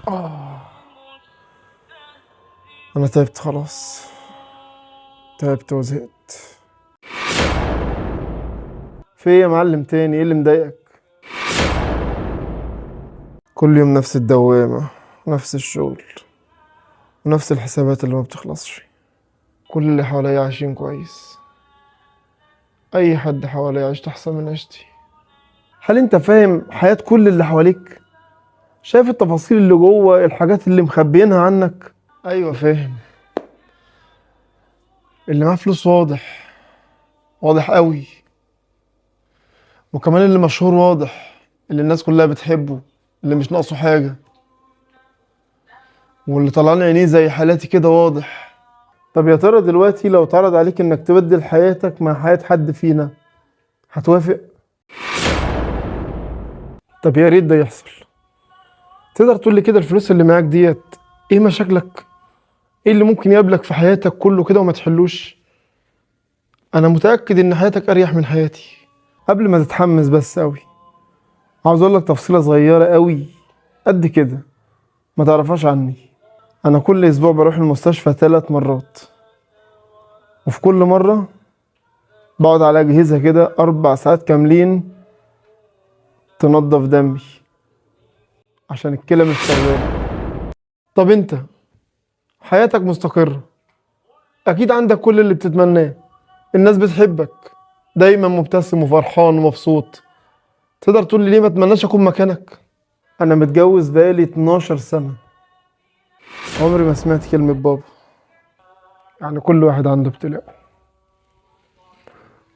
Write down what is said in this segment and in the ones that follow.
آه. أنا تعبت خلاص، تعبت وزهقت. في إيه يا معلم تاني؟ إيه اللي مضايقك؟ كل يوم نفس الدوامة، نفس الشغل، ونفس الحسابات اللي ما بتخلصش. كل اللي حواليا عايشين كويس، أي حد حواليا عايش أحسن من عيشتي. هل أنت فاهم حياة كل اللي حواليك؟ شايف التفاصيل اللي جوه، الحاجات اللي مخبيينها عنك؟ أيوة فاهم. اللي معاه فلوس واضح، واضح قوي. وكمان اللي مشهور واضح، اللي الناس كلها بتحبه، اللي مش ناقصه حاجة. واللي طلعان عينيه زي حالاتي كده واضح. طب يا ترى دلوقتي لو اتعرض عليك انك تبدل حياتك مع حياة حد فينا، هتوافق؟ طب يا ريت ده يحصل. تقدر تقول لي كده الفلوس اللي معاك ديت ايه مشاكلك؟ ايه اللي ممكن يقابلك في حياتك كله كده وما تحلوش؟ انا متأكد ان حياتك اريح من حياتي. قبل ما تتحمس بس قوي، عاوز اقول لك تفصيلة صغيرة قوي قد كده ما تعرفهاش عني. انا كل اسبوع بروح المستشفى 3 مرات، وفي كل مرة بقعد على اجهزة كده 4 ساعات كاملين تنضف دمي عشان الكلى مش شغالة. طب انت حياتك مستقرة، اكيد عندك كل اللي بتتمناه، الناس بتحبك، دايما مبتسم وفرحان ومبسوط. تقدر تقول لي ليه ما اتمناش اكون مكانك؟ انا متجوز بقالي 12 سنة، عمري ما سمعت كلمة بابا. يعني كل واحد عنده ابتلاء،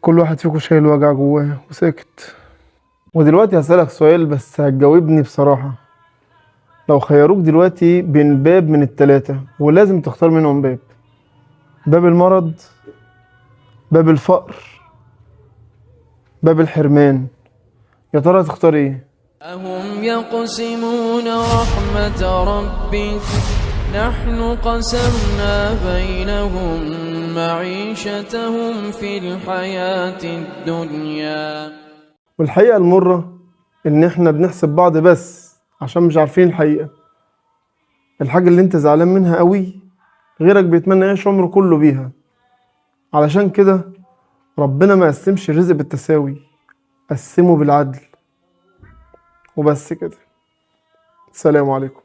كل واحد فيكم شايل وجع جواه وساكت. ودلوقتي هسألك سؤال بس هتجاوبني بصراحة. لو خيروك دلوقتي بين باب من ال3 ولازم تختار منهم باب، باب المرض، باب الفقر، باب الحرمان، يا ترى هتختار ايه؟ أهم يقسمون رحمة ربك نحن قسمنا بينهم معيشتهم في الحياة الدنيا. والحقيقة المرة ان احنا بنحسب بعض بس عشان مش عارفين الحقيقة. الحاجة اللي انت زعلان منها قوي غيرك بيتمنى يعيش عمره كله بيها. علشان كده ربنا ما قسمش الرزق بالتساوي، قسمه بالعدل. وبس كده. السلام عليكم.